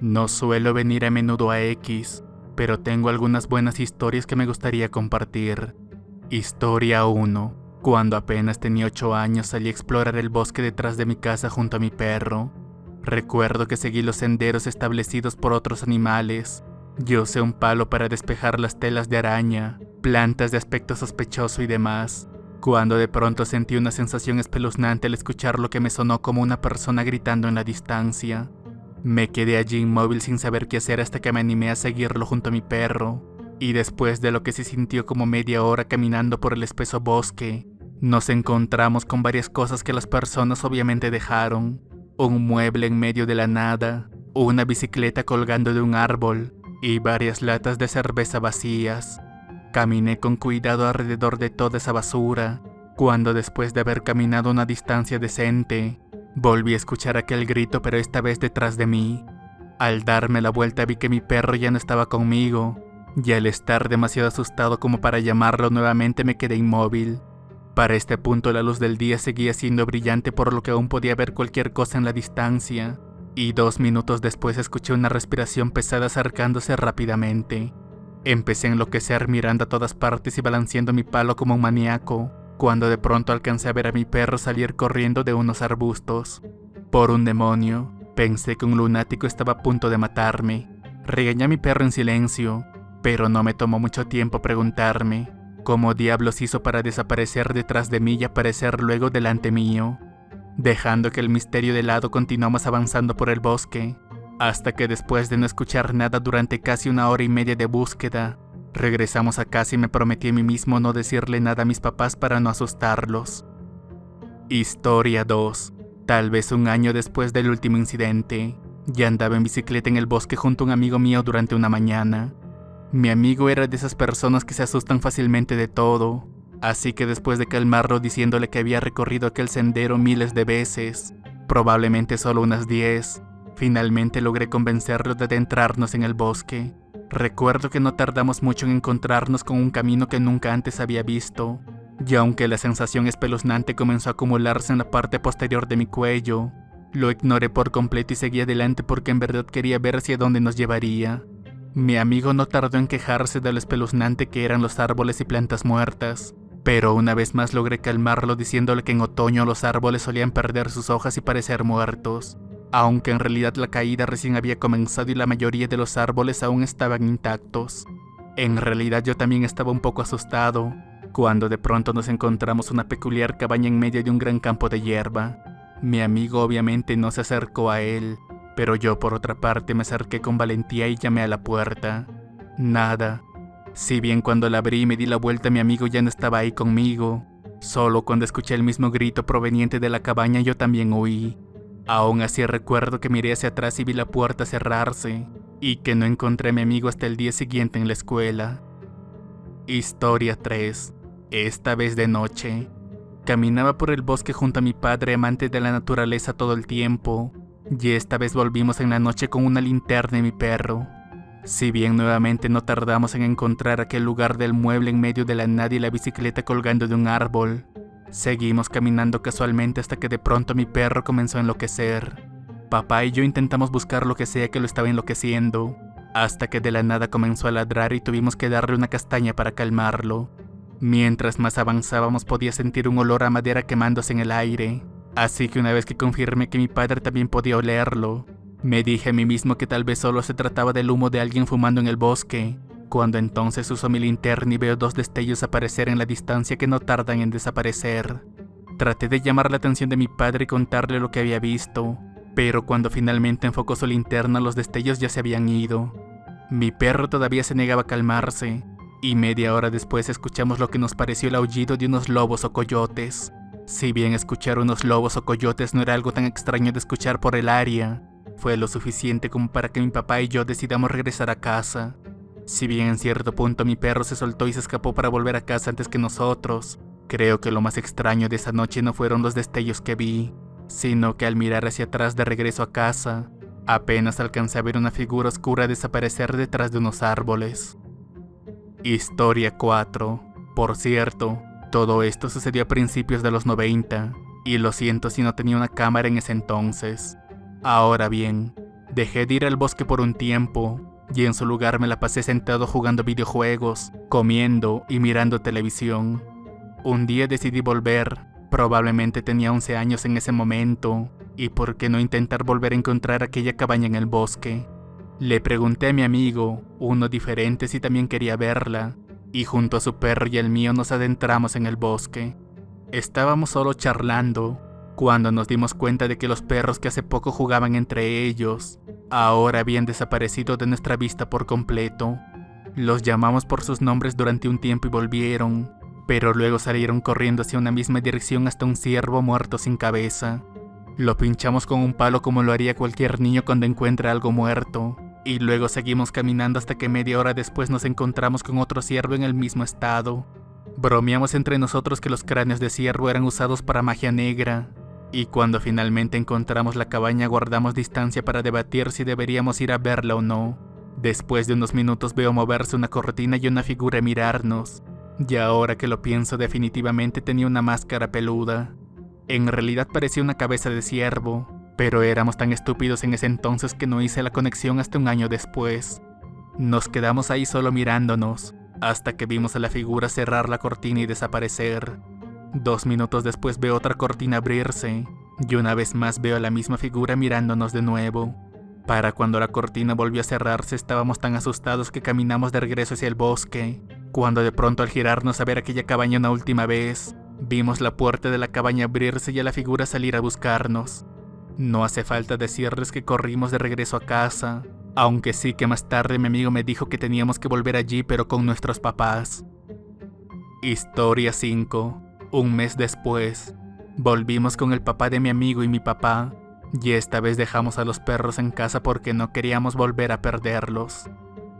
No suelo venir a menudo a X, pero tengo algunas buenas historias que me gustaría compartir. Historia 1. Cuando apenas tenía 8 años salí a explorar el bosque detrás de mi casa junto a mi perro. Recuerdo que seguí los senderos establecidos por otros animales. Yo usé un palo para despejar las telas de araña, plantas de aspecto sospechoso y demás, cuando de pronto sentí una sensación espeluznante al escuchar lo que me sonó como una persona gritando en la distancia. Me quedé allí inmóvil sin saber qué hacer hasta que me animé a seguirlo junto a mi perro, y después de lo que se sintió como media hora caminando por el espeso bosque, nos encontramos con varias cosas que las personas obviamente dejaron. Un mueble en medio de la nada, una bicicleta colgando de un árbol y varias latas de cerveza vacías. Caminé con cuidado alrededor de toda esa basura, cuando después de haber caminado una distancia decente, volví a escuchar aquel grito, pero esta vez detrás de mí. Al darme la vuelta vi que mi perro ya no estaba conmigo, y al estar demasiado asustado como para llamarlo nuevamente me quedé inmóvil. Para este punto la luz del día seguía siendo brillante, por lo que aún podía ver cualquier cosa en la distancia, y 2 minutos después escuché una respiración pesada acercándose rápidamente. Empecé a enloquecer mirando a todas partes y balanceando mi palo como un maníaco, cuando de pronto alcancé a ver a mi perro salir corriendo de unos arbustos. Por un demonio, pensé que un lunático estaba a punto de matarme. Regañé a mi perro en silencio, pero no me tomó mucho tiempo preguntarme cómo diablos hizo para desaparecer detrás de mí y aparecer luego delante mío. Dejando que el misterio de lado, continuamos avanzando por el bosque, hasta que después de no escuchar nada durante casi 1 hora y media de búsqueda, regresamos a casa y me prometí a mí mismo no decirle nada a mis papás para no asustarlos. Historia 2. Tal vez 1 año después del último incidente, ya andaba en bicicleta en el bosque junto a un amigo mío durante una mañana. Mi amigo era de esas personas que se asustan fácilmente de todo, así que después de calmarlo diciéndole que había recorrido aquel sendero miles de veces, probablemente solo unas 10, finalmente logré convencerlo de adentrarnos en el bosque. Recuerdo que no tardamos mucho en encontrarnos con un camino que nunca antes había visto, y aunque la sensación espeluznante comenzó a acumularse en la parte posterior de mi cuello, lo ignoré por completo y seguí adelante porque en verdad quería ver hacia dónde nos llevaría. Mi amigo no tardó en quejarse de lo espeluznante que eran los árboles y plantas muertas, pero una vez más logré calmarlo diciéndole que en otoño los árboles solían perder sus hojas y parecer muertos, aunque en realidad la caída recién había comenzado y la mayoría de los árboles aún estaban intactos. En realidad yo también estaba un poco asustado, cuando de pronto nos encontramos una peculiar cabaña en medio de un gran campo de hierba. Mi amigo obviamente no se acercó a él, pero yo por otra parte me acerqué con valentía y llamé a la puerta. Nada. Si bien cuando la abrí y me di la vuelta mi amigo ya no estaba ahí conmigo, solo cuando escuché el mismo grito proveniente de la cabaña yo también huí. Aún así recuerdo que miré hacia atrás y vi la puerta cerrarse, y que no encontré a mi amigo hasta el día siguiente en la escuela. Historia 3. Esta vez de noche. Caminaba por el bosque junto a mi padre, amante de la naturaleza todo el tiempo, y esta vez volvimos en la noche con una linterna y mi perro. Si bien nuevamente no tardamos en encontrar aquel lugar del mueble en medio de la nada y la bicicleta colgando de un árbol, seguimos caminando casualmente hasta que de pronto mi perro comenzó a enloquecer. Papá y yo intentamos buscar lo que sea que lo estaba enloqueciendo, hasta que de la nada comenzó a ladrar y tuvimos que darle una castaña para calmarlo. Mientras más avanzábamos podía sentir un olor a madera quemándose en el aire, así que una vez que confirmé que mi padre también podía olerlo, me dije a mí mismo que tal vez solo se trataba del humo de alguien fumando en el bosque, cuando entonces uso mi linterna y veo 2 destellos aparecer en la distancia que no tardan en desaparecer. Traté de llamar la atención de mi padre y contarle lo que había visto, pero cuando finalmente enfocó su linterna los destellos ya se habían ido. Mi perro todavía se negaba a calmarse, y media hora después escuchamos lo que nos pareció el aullido de unos lobos o coyotes. Si bien escuchar unos lobos o coyotes no era algo tan extraño de escuchar por el área, fue lo suficiente como para que mi papá y yo decidamos regresar a casa. Si bien en cierto punto mi perro se soltó y se escapó para volver a casa antes que nosotros, creo que lo más extraño de esa noche no fueron los destellos que vi, sino que al mirar hacia atrás de regreso a casa, apenas alcancé a ver una figura oscura desaparecer detrás de unos árboles. Historia 4. Por cierto, todo esto sucedió a principios de los 90, y lo siento si no tenía una cámara en ese entonces. Ahora bien, dejé de ir al bosque por un tiempo, y en su lugar me la pasé sentado jugando videojuegos, comiendo y mirando televisión. Un día decidí volver, probablemente tenía 11 años en ese momento, y por qué no intentar volver a encontrar aquella cabaña en el bosque. Le pregunté a mi amigo, uno diferente, si también quería verla, y junto a su perro y el mío nos adentramos en el bosque. Estábamos solo charlando, cuando nos dimos cuenta de que los perros que hace poco jugaban entre ellos, ahora habían desaparecido de nuestra vista por completo. Los llamamos por sus nombres durante un tiempo y volvieron, pero luego salieron corriendo hacia una misma dirección hasta un ciervo muerto sin cabeza. Lo pinchamos con un palo como lo haría cualquier niño cuando encuentra algo muerto, y luego seguimos caminando hasta que media hora después nos encontramos con otro ciervo en el mismo estado. Bromeamos entre nosotros que los cráneos de ciervo eran usados para magia negra, y cuando finalmente encontramos la cabaña guardamos distancia para debatir si deberíamos ir a verla o no. Después de unos minutos veo moverse una cortina y una figura mirarnos, y ahora que lo pienso definitivamente tenía una máscara peluda. En realidad parecía una cabeza de ciervo, pero éramos tan estúpidos en ese entonces que no hice la conexión hasta un año después. Nos quedamos ahí solo mirándonos, hasta que vimos a la figura cerrar la cortina y desaparecer. 2 minutos después veo otra cortina abrirse, y una vez más veo a la misma figura mirándonos de nuevo. Para cuando la cortina volvió a cerrarse estábamos tan asustados que caminamos de regreso hacia el bosque, cuando de pronto al girarnos a ver aquella cabaña una última vez, vimos la puerta de la cabaña abrirse y a la figura salir a buscarnos. No hace falta decirles que corrimos de regreso a casa, aunque sí que más tarde mi amigo me dijo que teníamos que volver allí pero con nuestros papás. Historia 5. Un mes después, volvimos con el papá de mi amigo y mi papá, y esta vez dejamos a los perros en casa porque no queríamos volver a perderlos.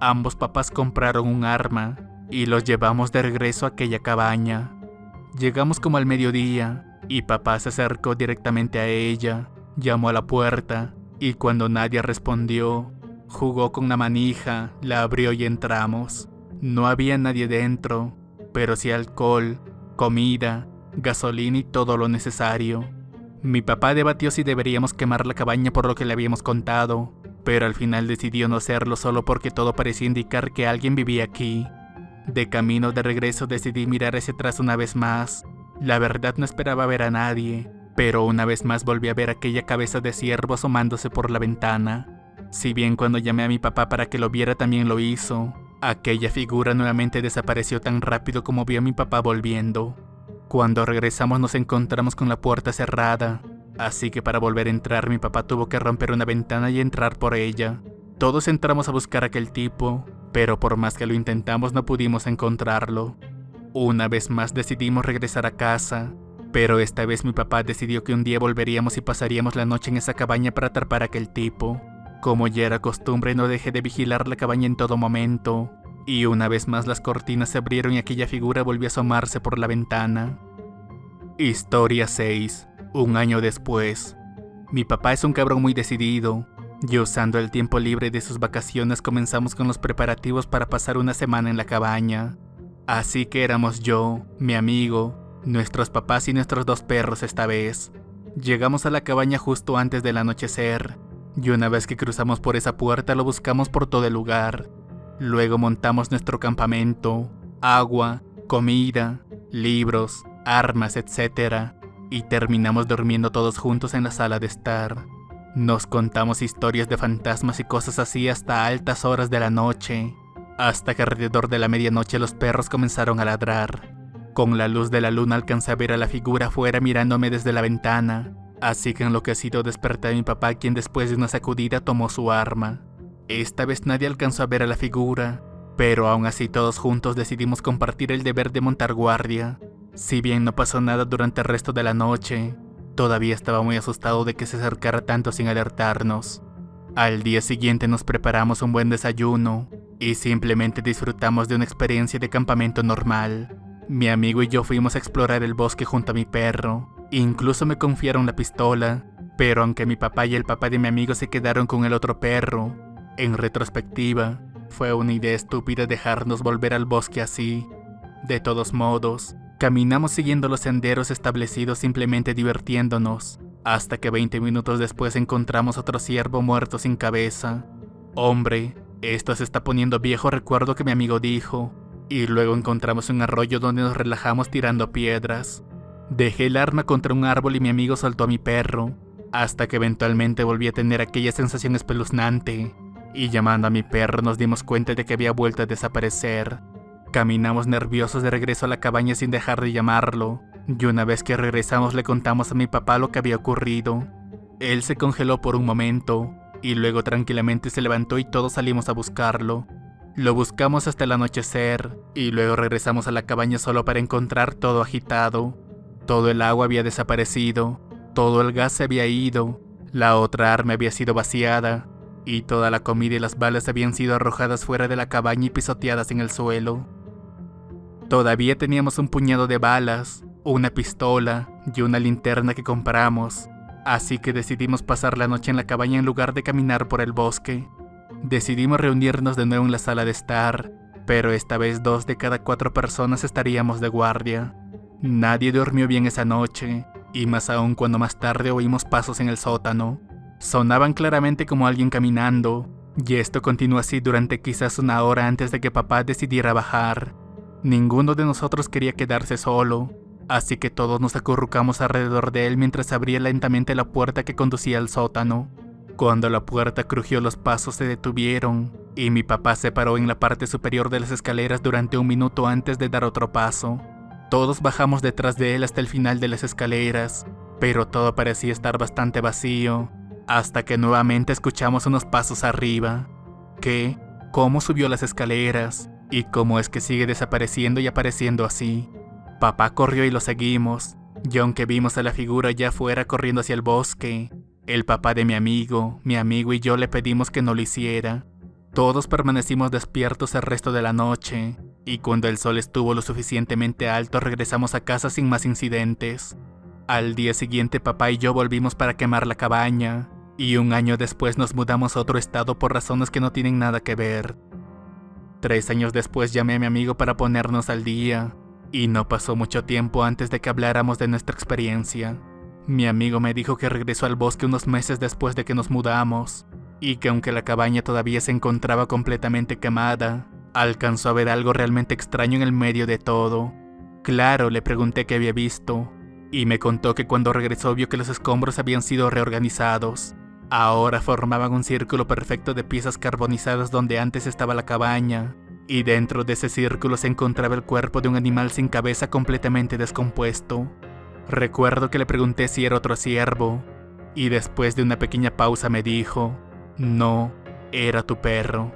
Ambos papás compraron un arma y los llevamos de regreso a aquella cabaña. Llegamos como al mediodía y papá se acercó directamente a ella, llamó a la puerta y cuando nadie respondió, jugó con la manija, la abrió y entramos. No había nadie dentro, pero sí alcohol, comida, gasolina y todo lo necesario. Mi papá debatió si deberíamos quemar la cabaña por lo que le habíamos contado, pero al final decidió no hacerlo solo porque todo parecía indicar que alguien vivía aquí. De camino de regreso decidí mirar hacia atrás una vez más. La verdad no esperaba ver a nadie, pero una vez más volví a ver aquella cabeza de ciervo asomándose por la ventana. Si bien cuando llamé a mi papá para que lo viera también lo hizo, aquella figura nuevamente desapareció tan rápido como vio a mi papá volviendo. Cuando regresamos nos encontramos con la puerta cerrada, así que para volver a entrar mi papá tuvo que romper una ventana y entrar por ella. Todos entramos a buscar a aquel tipo, pero por más que lo intentamos no pudimos encontrarlo. Una vez más decidimos regresar a casa, pero esta vez mi papá decidió que un día volveríamos y pasaríamos la noche en esa cabaña para atrapar a aquel tipo. Como ya era costumbre no dejé de vigilar la cabaña en todo momento, y una vez más las cortinas se abrieron y aquella figura volvió a asomarse por la ventana. Historia 6. Un año después. Mi papá es un cabrón muy decidido, y usando el tiempo libre de sus vacaciones comenzamos con los preparativos para pasar una semana en la cabaña. Así que éramos yo, mi amigo, nuestros papás y nuestros 2 perros esta vez. Llegamos a la cabaña justo antes del anochecer, y una vez que cruzamos por esa puerta lo buscamos por todo el lugar. Luego montamos nuestro campamento, agua, comida, libros, armas, etc. Y terminamos durmiendo todos juntos en la sala de estar. Nos contamos historias de fantasmas y cosas así hasta altas horas de la noche, hasta que alrededor de la medianoche los perros comenzaron a ladrar. Con la luz de la luna alcancé a ver a la figura afuera mirándome desde la ventana, así que enloquecido desperté a mi papá, quien después de una sacudida tomó su arma. Esta vez nadie alcanzó a ver a la figura, pero aún así todos juntos decidimos compartir el deber de montar guardia. Si bien no pasó nada durante el resto de la noche, todavía estaba muy asustado de que se acercara tanto sin alertarnos. Al día siguiente nos preparamos un buen desayuno y simplemente disfrutamos de una experiencia de campamento normal. Mi amigo y yo fuimos a explorar el bosque junto a mi perro. Incluso me confiaron la pistola, pero aunque mi papá y el papá de mi amigo se quedaron con el otro perro, en retrospectiva, fue una idea estúpida dejarnos volver al bosque así. De todos modos, caminamos siguiendo los senderos establecidos simplemente divirtiéndonos, hasta que 20 minutos después encontramos otro ciervo muerto sin cabeza. Hombre, esto se está poniendo viejo, recuerdo que mi amigo dijo, y luego encontramos un arroyo donde nos relajamos tirando piedras. Dejé el arma contra un árbol y mi amigo soltó a mi perro, hasta que eventualmente volví a tener aquella sensación espeluznante, y llamando a mi perro nos dimos cuenta de que había vuelto a desaparecer. Caminamos nerviosos de regreso a la cabaña sin dejar de llamarlo, y una vez que regresamos le contamos a mi papá lo que había ocurrido. Él se congeló por un momento, y luego tranquilamente se levantó y todos salimos a buscarlo. Lo buscamos hasta el anochecer, y luego regresamos a la cabaña solo para encontrar todo agitado. Todo el agua había desaparecido, todo el gas se había ido, la otra arma había sido vaciada, y toda la comida y las balas habían sido arrojadas fuera de la cabaña y pisoteadas en el suelo. Todavía teníamos un puñado de balas, una pistola y una linterna que compramos, así que decidimos pasar la noche en la cabaña en lugar de caminar por el bosque. Decidimos reunirnos de nuevo en la sala de estar, pero esta vez 2 de cada 4 personas estaríamos de guardia. Nadie durmió bien esa noche, y más aún cuando más tarde oímos pasos en el sótano. Sonaban claramente como alguien caminando, y esto continuó así durante quizás una hora antes de que papá decidiera bajar. Ninguno de nosotros quería quedarse solo, así que todos nos acurrucamos alrededor de él mientras abría lentamente la puerta que conducía al sótano. Cuando la puerta crujió, los pasos se detuvieron, y mi papá se paró en la parte superior de las escaleras durante un minuto antes de dar otro paso. Todos bajamos detrás de él hasta el final de las escaleras, pero todo parecía estar bastante vacío, hasta que nuevamente escuchamos unos pasos arriba. ¿Qué? ¿Cómo subió las escaleras? ¿Y cómo es que sigue desapareciendo y apareciendo así? Papá corrió y lo seguimos, y aunque vimos a la figura ya afuera corriendo hacia el bosque, el papá de mi amigo y yo le pedimos que no lo hiciera. Todos permanecimos despiertos el resto de la noche, y cuando el sol estuvo lo suficientemente alto regresamos a casa sin más incidentes. Al día siguiente papá y yo volvimos para quemar la cabaña, y un año después nos mudamos a otro estado por razones que no tienen nada que ver. 3 años después llamé a mi amigo para ponernos al día, y no pasó mucho tiempo antes de que habláramos de nuestra experiencia. Mi amigo me dijo que regresó al bosque unos meses después de que nos mudamos, y que aunque la cabaña todavía se encontraba completamente quemada, alcanzó a ver algo realmente extraño en el medio de todo. Claro, le pregunté qué había visto, y me contó que cuando regresó vio que los escombros habían sido reorganizados. Ahora formaban un círculo perfecto de piezas carbonizadas donde antes estaba la cabaña, y dentro de ese círculo se encontraba el cuerpo de un animal sin cabeza completamente descompuesto. Recuerdo que le pregunté si era otro ciervo, y después de una pequeña pausa me dijo, no, era tu perro.